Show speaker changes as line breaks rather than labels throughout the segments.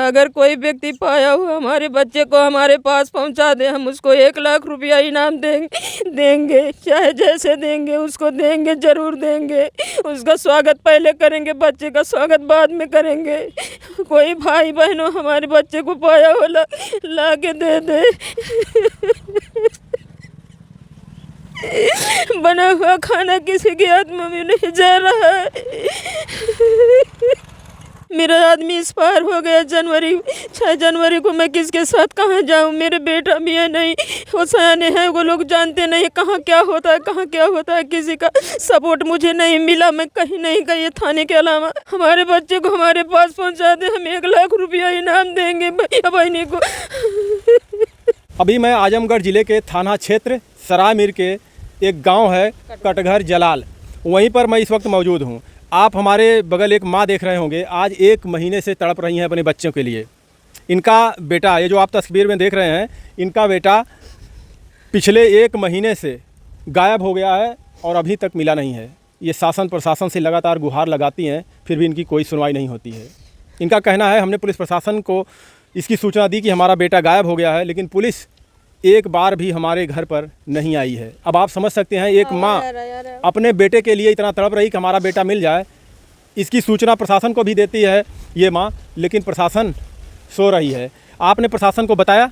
अगर कोई व्यक्ति पाया हुआ हमारे बच्चे को हमारे पास पहुंचा दे, हम उसको 1 लाख रुपया इनाम देंगे, चाहे जैसे देंगे उसको देंगे, जरूर देंगे। उसका स्वागत पहले करेंगे, बच्चे का स्वागत बाद में करेंगे। कोई भाई बहनों हमारे बच्चे को पाया हो ला के दे दे। बना हुआ खाना किसी के आत्मा में नहीं जा रहा है। मेरा आदमी एक्सपायर हो गया 6 जनवरी को। मैं किसके साथ कहाँ जाऊँ? मेरे बेटा भी है नहीं, वो सयाने हैं, वो लोग जानते नहीं कहाँ क्या होता है, कहाँ क्या होता है। किसी का सपोर्ट मुझे नहीं मिला, मैं कहीं नहीं गई थाने के अलावा। हमारे बच्चे को हमारे पास पहुँचा दे, हम 1 लाख रुपया इनाम देंगे भैया बहनी को।
अभी मैं आजमगढ़ ज़िले के थाना क्षेत्र सराय मीर के एक गांव है कटघर जलाल, वहीं पर मैं इस वक्त मौजूद हूं। आप हमारे बगल एक मां देख रहे होंगे, आज 1 महीने से तड़प रही हैं अपने बच्चों के लिए। इनका बेटा, ये जो आप तस्वीर में देख रहे हैं, इनका बेटा पिछले 1 महीने से गायब हो गया है और अभी तक मिला नहीं है। ये शासन प्रशासन से लगातार गुहार लगाती हैं, फिर भी इनकी कोई सुनवाई नहीं होती है। इनका कहना है हमने पुलिस प्रशासन को इसकी सूचना दी कि हमारा बेटा गायब हो गया है, लेकिन पुलिस एक बार भी हमारे घर पर नहीं आई है। अब आप समझ सकते हैं, एक माँ अपने बेटे के लिए इतना तड़प रही कि हमारा बेटा मिल जाए। इसकी सूचना प्रशासन को भी देती है ये माँ, लेकिन प्रशासन सो रही है। आपने प्रशासन को बताया?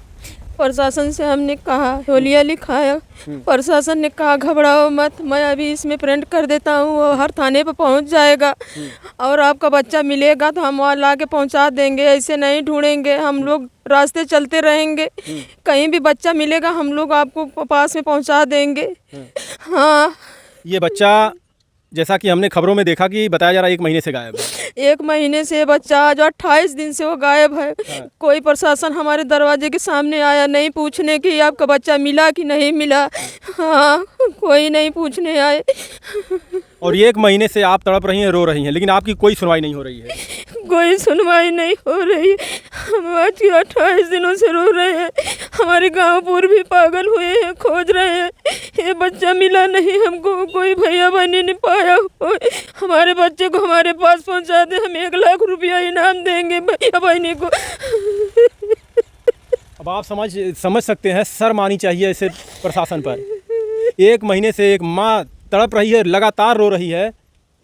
प्रशासन से हमने कहा, होलिया लिखाया, प्रशासन ने कहा घबराओ मत, मैं अभी इसमें प्रिंट कर देता हूँ, वो हर थाने पर पहुँच जाएगा और आपका बच्चा मिलेगा तो हम वहाँ ला के पहुँचा देंगे। ऐसे नहीं ढूंढेंगे, हम लोग रास्ते चलते रहेंगे, कहीं भी बच्चा मिलेगा हम लोग आपको पास में पहुँचा देंगे। हाँ,
ये बच्चा जैसा कि हमने खबरों में देखा कि बताया जा रहा है 1 महीने से गायब है।
1 महीने से बच्चा आज 28 दिन से वो गायब है। कोई प्रशासन हमारे दरवाजे के सामने आया नहीं पूछने कि आपका बच्चा मिला कि नहीं मिला। हाँ, कोई नहीं पूछने आए।
और 1 महीने से आप तड़प रही हैं, रो रही हैं, लेकिन आपकी कोई सुनवाई नहीं हो रही है।
कोई सुनवाई नहीं हो रही है। हम आज 28 दिनों से रो रहे हैं। हमारे गांव पूर भी पागल हुए हैं, खोज रहे हैं, ये बच्चा मिला नहीं हमको, कोई भैया बहनी नहीं पाया हो। हमारे बच्चे को हमारे पास पहुंचा दे, हम 1 लाख रुपया इनाम देंगे भैया बहनी को।
अब आप समझ सकते हैं, शर्म आनी चाहिए ऐसे प्रशासन पर। 1 महीने से एक माँ तड़प रही है, लगातार रो रही है,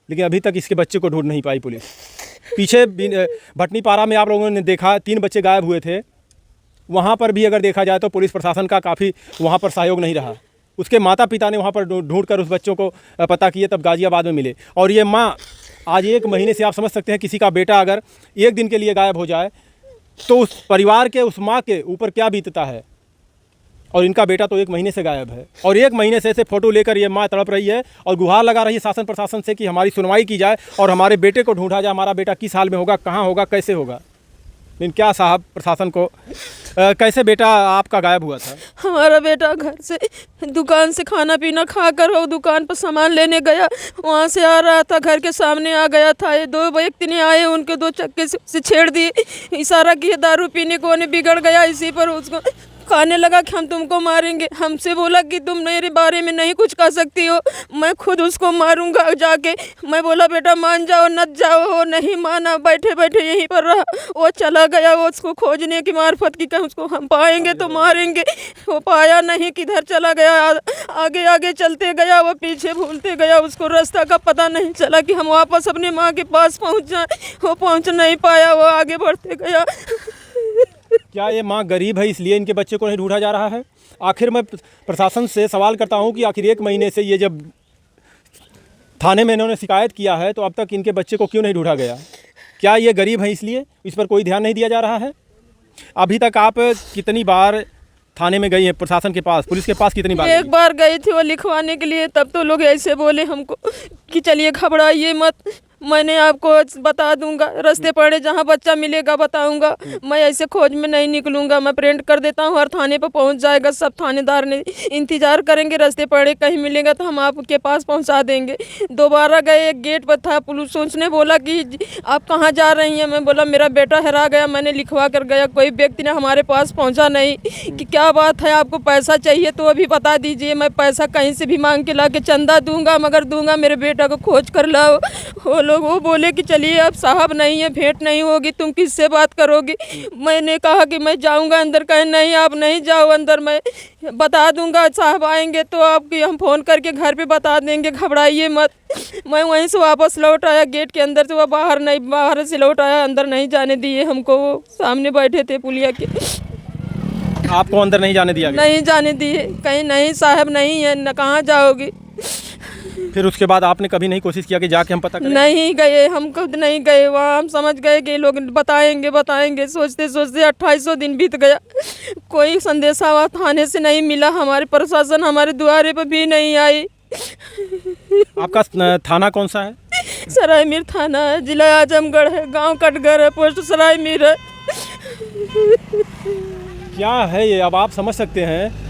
लेकिन अभी तक इसके बच्चे को ढूंढ नहीं पाई पुलिस। पीछे भटनीपारा में आप लोगों ने देखा 3 बच्चे गायब हुए थे, वहाँ पर भी अगर देखा जाए तो पुलिस प्रशासन का काफ़ी वहाँ पर सहयोग नहीं रहा। उसके माता पिता ने वहाँ पर ढूंढकर उस बच्चों को पता किए, तब गाज़ियाबाद में मिले। और ये माँ आज 1 महीने से, आप समझ सकते हैं, किसी का बेटा अगर 1 दिन के लिए गायब हो जाए तो उस परिवार के, उस माँ के ऊपर क्या बीतता है। और इनका बेटा तो 1 महीने से गायब है, और 1 महीने से ऐसे फ़ोटो लेकर ये माँ तड़प रही है और गुहार लगा रही है शासन प्रशासन से कि हमारी सुनवाई की जाए और हमारे बेटे को ढूंढा जाए। हमारा बेटा किस हाल में होगा, कहाँ होगा, कैसे होगा। लेकिन क्या साहब प्रशासन को कैसे बेटा आपका गायब हुआ था?
हमारा बेटा घर से, दुकान से खाना पीना खाकर वो दुकान पर सामान लेने गया, वहाँ से आ रहा था, घर के सामने आ गया था। ये 2 व्यक्ति ने आए, उनके 2 चक्के से छेड़ दिए, इशारा किए दारू पीने को, उन्हें बिगड़ गया। इसी पर उसको कहने लगा कि हम तुमको मारेंगे। हमसे बोला कि तुम मेरे बारे में नहीं कुछ कह सकती हो, मैं खुद उसको मारूंगा जाके। मैं बोला बेटा मान जाओ, न जाओ। वो नहीं माना, बैठे बैठे यहीं पर रहा। वो चला गया, वो उसको खोजने की मार्फत की कहीं उसको हम पाएंगे तो मारेंगे। वो पाया नहीं, किधर चला गया। आगे आगे चलते गया, वो पीछे भूलते गया, उसको रास्ता का पता नहीं चला कि हम वापस अपनी माँ के पास पहुँच जाए। वो पहुँच नहीं पाया, वो आगे बढ़ते गया।
क्या ये माँ गरीब है इसलिए इनके बच्चे को नहीं ढूंढा जा रहा है? आखिर मैं प्रशासन से सवाल करता हूँ कि आखिर 1 महीने से ये जब थाने में इन्होंने शिकायत किया है तो अब तक इनके बच्चे को क्यों नहीं ढूंढा गया? क्या ये गरीब है इसलिए इस पर कोई ध्यान नहीं दिया जा रहा है? अभी तक आप कितनी बार थाने में गई हैं, प्रशासन के पास, पुलिस के पास कितनी बार?
1 बार गई थी वो लिखवाने के लिए, तब तो लोग ऐसे बोले हमको कि चलिए घबराइए मत, मैंने आपको बता दूंगा, रास्ते पड़े जहाँ बच्चा मिलेगा बताऊंगा। मैं ऐसे खोज में नहीं निकलूंगा, मैं प्रिंट कर देता हूँ, हर थाने पर पहुँच जाएगा। सब थानेदार ने इंतजार करेंगे, रास्ते पड़े कहीं मिलेगा तो हम आपके पास पहुँचा देंगे। दोबारा गए, एक गेट पर था, पुलिस उसने बोला कि आप कहाँ जा रही हैं? मैं बोला मेरा बेटा हरा गया, मैंने लिखवा कर गया, कोई व्यक्ति ने हमारे पास पहुँचा नहीं। कि क्या बात है, आपको पैसा चाहिए तो अभी बता दीजिए, मैं पैसा कहीं से भी मांग के ला के चंदा दूंगा, मगर दूंगा मेरे बेटा को खोज कर लाओ। वो लोग वो बोले कि चलिए अब साहब नहीं है, भेंट नहीं होगी, तुम किससे बात करोगी। मैंने कहा कि मैं जाऊंगा अंदर, कहे नहीं आप नहीं जाओ अंदर, मैं बता दूंगा साहब आएंगे तो आपकी हम फ़ोन करके घर पे बता देंगे, घबराइए मत। मैं वहीं से वापस लौट आया गेट के अंदर से, वो बाहर से लौट आया, अंदर नहीं जाने दिए हमको। वो सामने बैठे थे पुलिया के,
आपको अंदर नहीं जाने दिया गया?
नहीं जाने दिए, कहीं नहीं साहब नहीं है, न कहाँ जाओगी।
फिर उसके बाद आपने कभी नहीं कोशिश किया कि जाके हम पता करें?
नहीं गए, हम खुद नहीं गए वहाँ। हम समझ गए कि लोग बताएंगे, सोचते सोचते 2800 दिन बीत गया, कोई संदेशा वहाँ थाने से नहीं मिला, हमारे प्रशासन हमारे द्वारे पर भी नहीं आई।
आपका थाना कौन सा है?
सरायमीर थाना है, जिला आजमगढ़ है, गांव कटघर है, पोस्ट सरायमीर है।
क्या है ये, अब आप समझ सकते हैं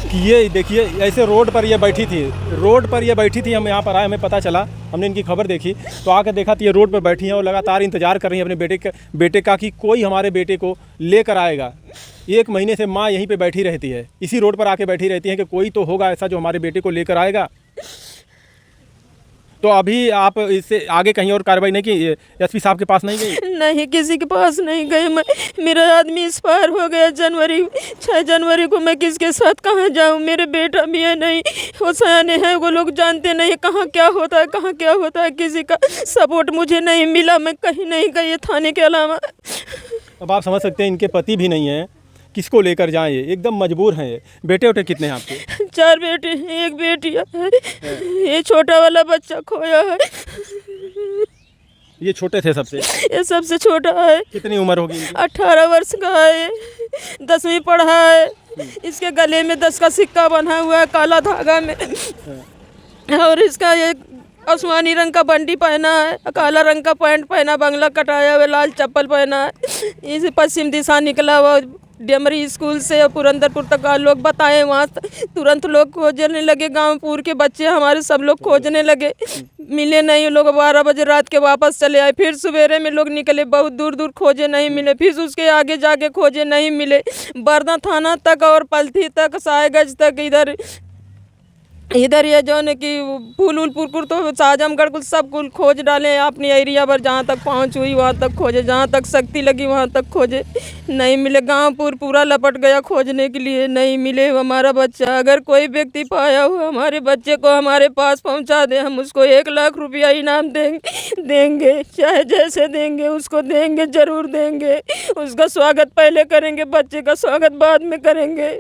कि ये देखिए ऐसे रोड पर ये बैठी थी, हम यहाँ पर आए, हमें पता चला, हमने इनकी खबर देखी तो आकर देखा तो ये रोड पर बैठी हैं और लगातार इंतज़ार कर रही हैं अपने बेटे का कि कोई हमारे बेटे को लेकर आएगा। 1 महीने से माँ यहीं पे बैठी रहती है, इसी रोड पर आके बैठी रहती है कि कोई तो होगा ऐसा जो हमारे बेटे को लेकर आएगा। तो अभी आप इससे आगे कहीं और कार्रवाई नहीं की? एसपी साहब के पास नहीं गई?
नहीं, किसी के पास नहीं गई मैं। मेरा आदमी एक्सपायर हो गया 6 जनवरी को, मैं किसके साथ कहाँ जाऊँ? मेरे बेटा भी है नहीं, वो सयाने हैं, वो लोग जानते नहीं कहाँ क्या होता है। किसी का सपोर्ट मुझे नहीं मिला, मैं कहीं नहीं गई थाने के अलावा।
अब आप समझ सकते हैं इनके पति भी नहीं हैं, किसको लेकर जाएं, ये एकदम मजबूर हैं। ये बेटे उटे कितने हैं आपके?
4 बेटे हैं, 1 बेटी है। ये छोटा वाला बच्चा खोया है।
ये छोटे थे सबसे?
ये सबसे छोटा है।
कितनी उम्र होगी इनकी?
18 वर्ष का है, 10वीं पढ़ा है। इसके गले में 10 का सिक्का बना हुआ है काला धागा में, और इसका ये आसमानी रंग का बंडी पहना है, काला रंग का पैंट पहना, बंगला कटाया हुआ, लाल चप्पल पहना है। इसे पश्चिम दिशा निकला हुआ डेमरी स्कूल से और पुरंदरपुर तक लोग बताए, वहाँ तुरंत लोग खोजने लगे, गांव पूर के बच्चे हमारे सब लोग खोजने लगे, मिले नहीं। लोग 12 बजे रात के वापस चले आए, फिर सवेरे में लोग निकले, बहुत दूर दूर खोजे नहीं मिले, फिर उसके आगे जाके खोजे नहीं मिले, बरदा थाना तक और पलथी तक, सायगंज तक, इधर ये जो है कि फूल पुरकुर तो आजमगढ़ कुल सब कुल खोज डाले अपनी एरिया पर, जहाँ तक पहुँच हुई वहाँ तक खोजे, जहाँ तक शक्ति लगी वहाँ तक खोजे, नहीं मिले। गांव पूरा लपट गया खोजने के लिए, नहीं मिले हमारा बच्चा। अगर कोई व्यक्ति पाया हुआ हमारे बच्चे को हमारे पास पहुँचा दे, हम उसको 1 लाख रुपया इनाम देंगे, चाहे जैसे देंगे उसको देंगे, ज़रूर देंगे। उसका स्वागत पहले करेंगे, बच्चे का स्वागत बाद में करेंगे।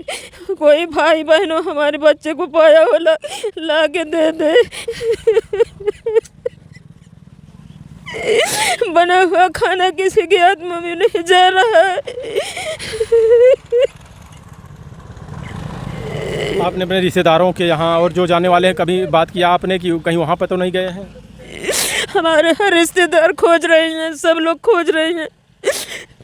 कोई भाई बहनों हमारे बच्चे को पाया हो ला के दे। बना हुआ खाना किसी के हाथ में भी नहीं जा रहा है।
आपने अपने रिश्तेदारों के यहाँ और जो जाने वाले हैं कभी बात किया आपने कि कहीं वहाँ पर तो नहीं गए हैं?
हमारे हर रिश्तेदार खोज रहे हैं, सब लोग खोज रहे हैं।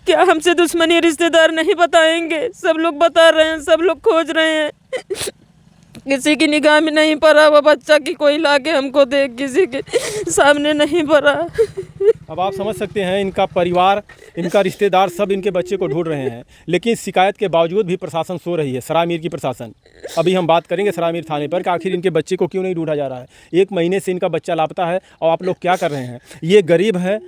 क्या हमसे दुश्मनी रिश्तेदार नहीं बताएंगे? सब लोग बता रहे हैं, सब लोग खोज रहे हैं। किसी की निगाह में नहीं पड़ा वो बच्चा कि कोई लाके हमको दे, किसी के सामने नहीं पड़ा।
अब आप समझ सकते हैं इनका परिवार, इनका रिश्तेदार सब इनके बच्चे को ढूंढ रहे हैं, लेकिन शिकायत के बावजूद भी प्रशासन सो रही है, सरायमीर की प्रशासन। अभी हम बात करेंगे सरायमीर थाने पर कि आखिर इनके बच्चे को क्यों नहीं ढूंढा जा रहा है। 1 महीने से इनका बच्चा लापता है और आप लोग क्या कर रहे हैं? ये गरीब हैं,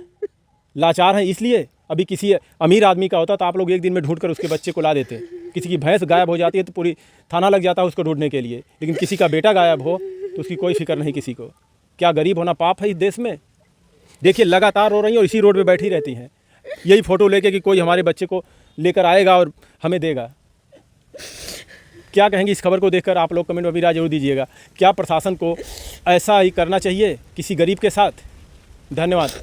लाचार हैं, इसलिए अभी किसी अमीर आदमी का होता तो आप लोग 1 दिन में ढूंढ कर उसके बच्चे को ला देते। किसी की भैंस गायब हो जाती है तो पूरी थाना लग जाता है उसको ढूंढने के लिए, लेकिन किसी का बेटा गायब हो तो उसकी कोई फिक्र नहीं किसी को। क्या गरीब होना पाप है इस देश में? देखिए लगातार रो रही हैं और इसी रोड पे बैठी रहती हैं, यही फ़ोटो लेके कि कोई हमारे बच्चे को लेकर आएगा और हमें देगा। क्या कहेंगे इस खबर को देखकर? आप लोग कमेंट में भी राय जरूर दीजिएगा। क्या प्रशासन को ऐसा ही करना चाहिए किसी गरीब के साथ? धन्यवाद।